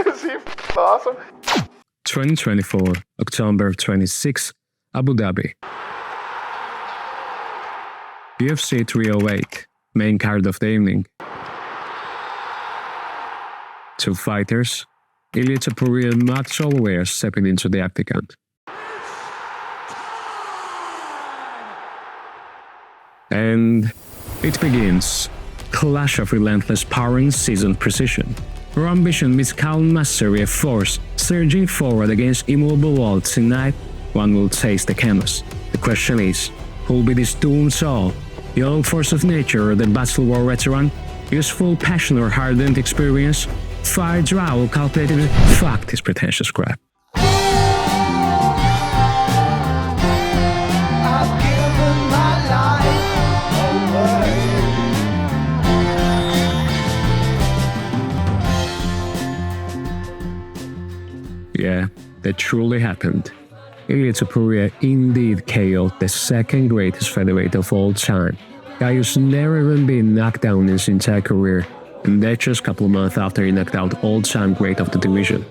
Is he awesome? 2024, October 26, Abu Dhabi. UFC 308, main card of the evening. Two fighters, Ilia Topuria and Max Holloway, are stepping into the octagon. And it begins. Clash of relentless power and seasoned precision. Where ambition meets calm mastery of force, surging forward against immobile odds. Tonight, one will taste the canvas. The question is, who will be this doomed soul? The old force of nature or the battle war veteran? Useful passion or hardened experience? Fire dry or calculated? Fuck this pretentious crap. Yeah, that truly happened. Ilia Topuria indeed KO'd the second greatest featherweight of all time. Guy who's never even been knocked down in his entire career, and that's just a couple of months after he knocked out all-time great of the division.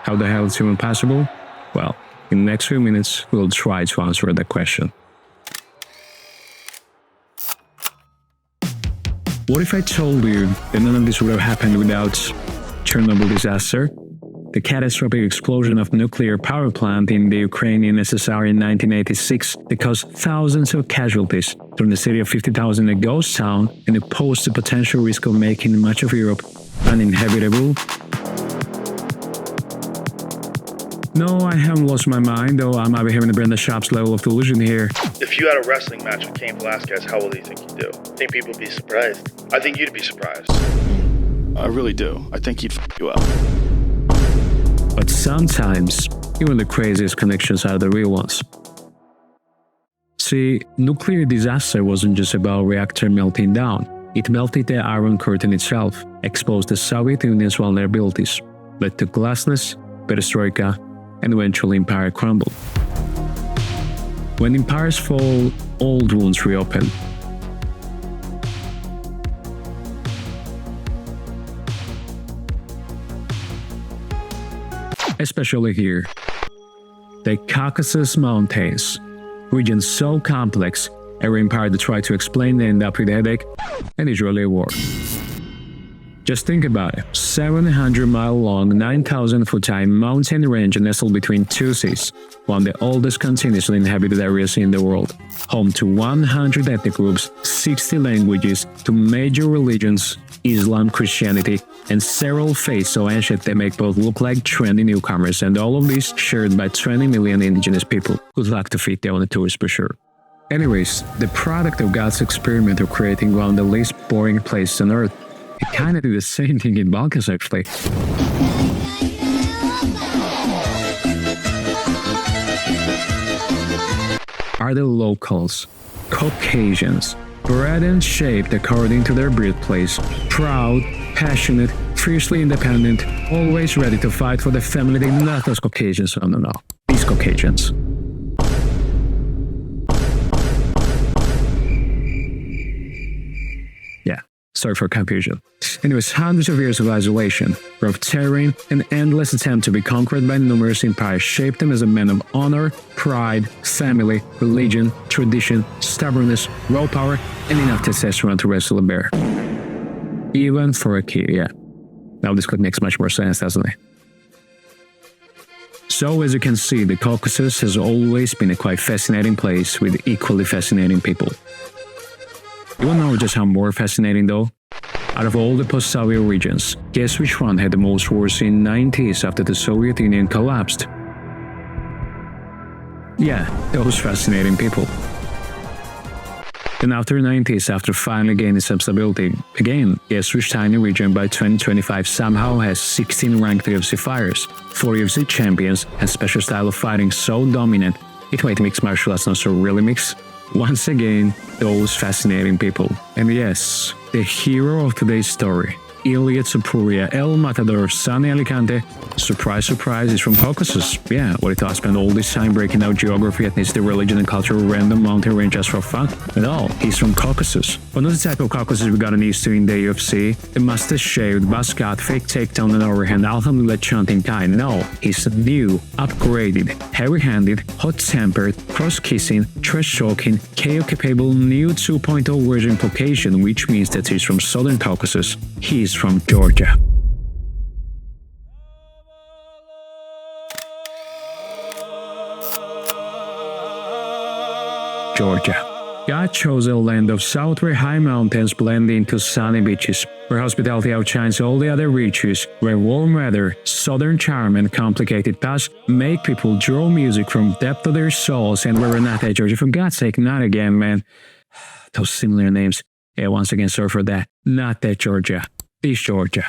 How the hell is it even possible? Well, in the next few minutes, we'll try to answer that question. What if I told you that none of this would have happened without Chernobyl disaster? The catastrophic explosion of nuclear power plant in the Ukrainian SSR in 1986 that caused thousands of casualties, turned the city of 50,000 a ghost town, and it posed the potential risk of making much of Europe uninhabitable. No, I haven't lost my mind, though I might be having a Brenda Sharp's level of delusion here. If you had a wrestling match with Cain Velasquez, how well do you think you'd do? I think people would be surprised. I think you'd be surprised. I really do. I think he'd f*** you up. But sometimes, even the craziest connections are the real ones. See, nuclear disaster wasn't just about reactor melting down. It melted the Iron Curtain itself, exposed the Soviet Union's vulnerabilities, led to glasnost, perestroika, and eventually empire crumbled. When empires fall, old wounds reopen. Especially here. The Caucasus Mountains, region so complex, every empire that tried to explain end up with a headache and usually a war. Just think about it, 700-mile-long, 9,000-foot-high mountain range nestled between two seas, one of the oldest continuously inhabited areas in the world, home to 100 ethnic groups, 60 languages, two major religions, Islam, Christianity, and several faiths so ancient they make both look like trendy newcomers, and all of these shared by 20 million indigenous people who'd like to feed their own tourists for sure. Anyways, the product of God's experiment of creating one of the least boring places on earth. It kinda did the same thing in Balkans actually. Are the locals, Caucasians, bred and shaped according to their birthplace, proud, passionate, fiercely independent, always ready to fight for the family. They not those Caucasians, no, these Caucasians. Yeah, sorry for confusion. Anyways, hundreds of years of isolation, rough terrain, and endless attempt to be conquered by numerous empires shaped them as a man of honor, pride, family, religion, tradition, stubbornness, raw power, and enough testosterone to wrestle a bear. Even for a kid, yeah. Now this makes much more sense, doesn't it? So as you can see, the Caucasus has always been a quite fascinating place with equally fascinating people. You wanna know just how more fascinating though? Out of all the post-Soviet regions, guess which one had the most wars in the 90s after the Soviet Union collapsed? Yeah, those fascinating people. Then after the 90s, after finally gaining some stability, again, guess which tiny region by 2025 somehow has 16 ranked UFC fighters, 4 UFC champions, and special style of fighting so dominant, it made mixed martial arts not so really mixed. Once again, those fascinating people. And yes, the hero of today's story, Ilia Topuria, El Matador, Sunny Alicante. Surprise, surprise, he's from Caucasus. Yeah, what he thought spent all this time breaking out geography, ethnicity, religion, and culture of random mountain range just for fun? No, he's from Caucasus. But not the type of Caucasus we gotten used to in the UFC. The mustache-shaved, buzz-cut, fake takedown and overhand, alhamdulillah chanting kind. No, he's new, upgraded, heavy-handed, hot-tempered, cross-kissing, trash-talking, KO-capable new 2.0 version Caucasian, which means that he's from Southern Caucasus. He's from Georgia. Georgia. God chose a land of southward high mountains blending into sunny beaches, where hospitality outshines all the other virtues, where warm weather, southern charm, and complicated paths make people draw music from depth of their souls, and where not at Georgia. For God's sake, not again, man. Those similar names. Yeah, once again, sorry for that. Not that Georgia. This Georgia.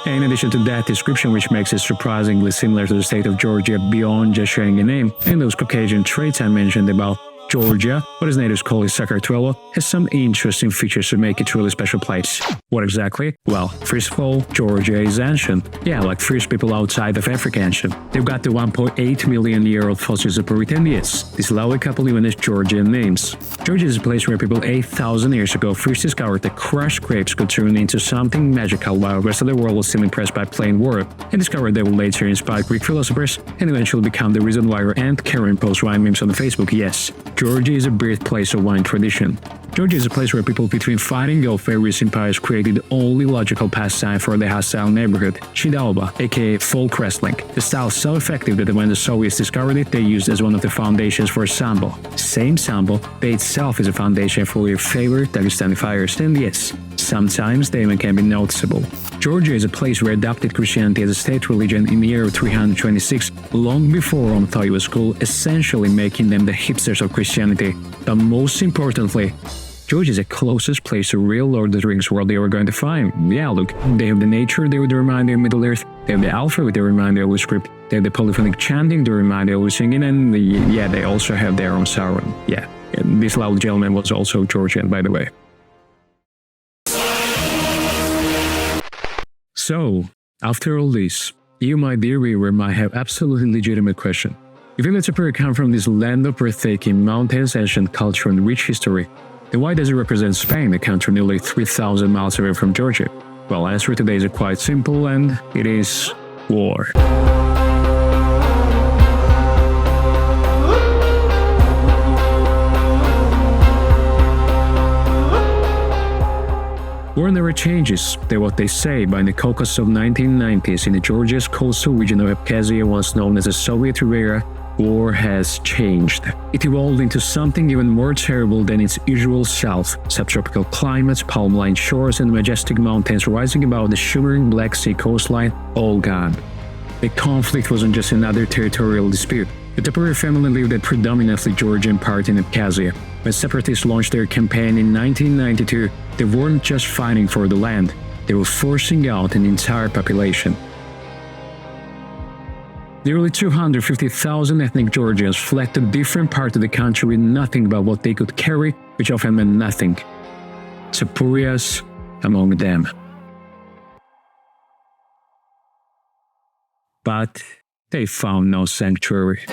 In addition to that description, which makes it surprisingly similar to the state of Georgia beyond just sharing a name, and those Caucasian traits I mentioned about Georgia, what his natives call it Sakartvelo, has some interesting features to make it a really special place. What exactly? Well, first of all, Georgia is ancient. Yeah, like first people outside of Africa ancient. They've got the 1.8 million year old fossils of Britain, yes. This lovely couple even has Georgian names. Georgia is a place where people 8,000 years ago first discovered that crushed grapes could turn into something magical while the rest of the world was still impressed by plain water, and discovered they would later inspire Greek philosophers and eventually become the reason why your Aunt Karen posts wine memes on Facebook, yes. Georgia is a birthplace of wine tradition. Georgia is a place where people between fighting Gulf various empires created the only logical pastime for the hostile neighborhood, Shidalba, aka folk wrestling. The style is so effective that when the Soviets discovered it, they used it as one of the foundations for sambo. Same sambo, that itself is a foundation for your favorite Dagestani fires, and yes, sometimes they even can be noticeable. Georgia is a place where adopted Christianity as a state religion in the year of 326, long before Rome thought it was cool, essentially making them the hipsters of Christianity. But most importantly, Georgia is the closest place to real Lord of the Rings world they were going to find. Yeah, look, they have the nature they would remind you of Middle Earth, they have the alphabet they remind you of the script, they have the polyphonic chanting they remind you of singing, and yeah, they also have their own Sauron. Yeah, this loud gentleman was also Georgian, by the way. So, after all this, you, my dear viewer, might have absolutely legitimate question. If Ilia Topuria come from this land of breathtaking mountains, ancient culture, and rich history, then why does it represent Spain, a country nearly 3,000 miles away from Georgia? Well, answer today is quite simple, and it is war. War never changes, that's what they say, but in the Caucasus of 1990s, in the Georgia's coastal region of Abkhazia, once known as the Soviet Riviera, war has changed. It evolved into something even more terrible than its usual self. Subtropical climates, palm-lined shores, and majestic mountains rising above the shimmering Black Sea coastline, all gone. The conflict wasn't just another territorial dispute. The Topuria family lived a predominantly Georgian part in Abkhazia. When separatists launched their campaign in 1992, they weren't just fighting for the land, they were forcing out an entire population. Nearly 250,000 ethnic Georgians fled to different parts of the country with nothing but what they could carry, which often meant nothing. Topurias among them. But they found no sanctuary.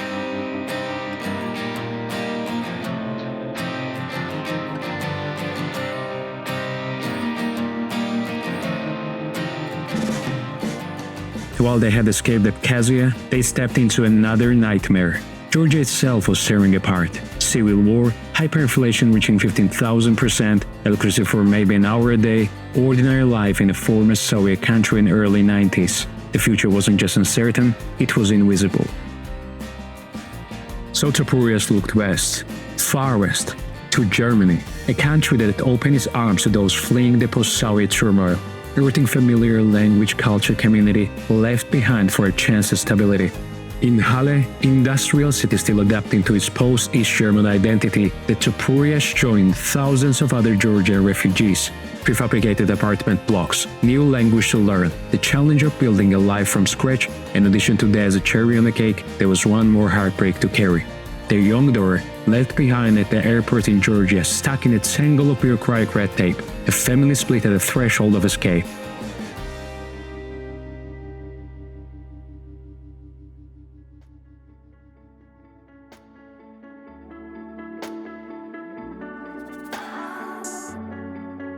While they had escaped Abkhazia, they stepped into another nightmare. Georgia itself was tearing apart. Civil war, hyperinflation reaching 15,000%, electricity for maybe an hour a day, ordinary life in a former Soviet country in the early 90s. The future wasn't just uncertain, it was invisible. So Topurias looked west, far west, to Germany, a country that had opened its arms to those fleeing the post-Soviet turmoil. Everything familiar, language, culture, community, left behind for a chance at stability. In Halle, industrial city still adapting to its post-East German identity, the Topurias joined thousands of other Georgian refugees. Prefabricated apartment blocks, new language to learn, the challenge of building a life from scratch, In addition to that, as a cherry on the cake, there was one more heartbreak to carry. Their young daughter, left behind at the airport in Georgia, stuck in a tangle of bureaucratic red tape, a family split at the threshold of escape.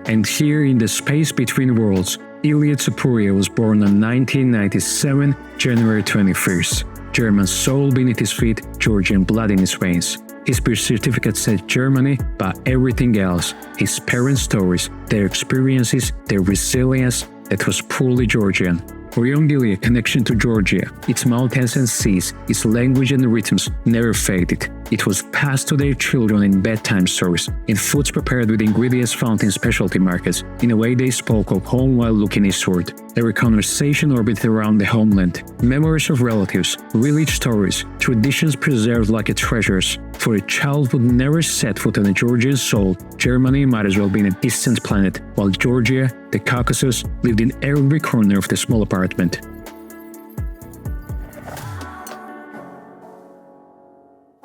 And here in the space between worlds, Ilia Topuria was born on 1997, January 21st. German soul beneath his feet, Georgian blood in his veins. His birth certificate said Germany, but everything else, his parents' stories, their experiences, their resilience, that was purely Georgian. For young Ilia, connection to Georgia, its mountains and seas, its language and rhythms never faded. It was passed to their children in bedtime stories, in foods prepared with ingredients found in specialty markets, in a way they spoke of home while looking eastward. Every conversation orbited around the homeland, memories of relatives, village stories, traditions preserved like a treasures. For a child who never set foot on a Georgian soul, Germany might as well be a distant planet, while Georgia, the Caucasus, lived in every corner of the small apartment.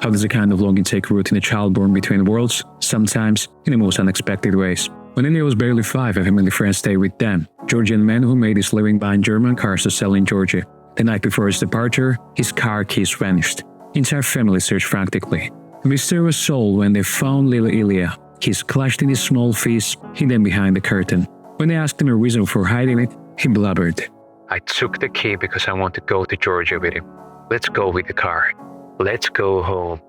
How does a kind of longing take root in a child born between worlds? Sometimes in the most unexpected ways. When Ilia was barely 5, a family friend stayed with them, Georgian man who made his living buying German cars to sell in Georgia. The night before his departure, his car keys vanished. The entire family searched frantically. A mysterious soul when they found little Ilia, keys clutched in his small fist, hidden behind the curtain. When they asked him a reason for hiding it, he blubbered. I took the key because I want to go to Georgia with him. Let's go with the car. Let's go home.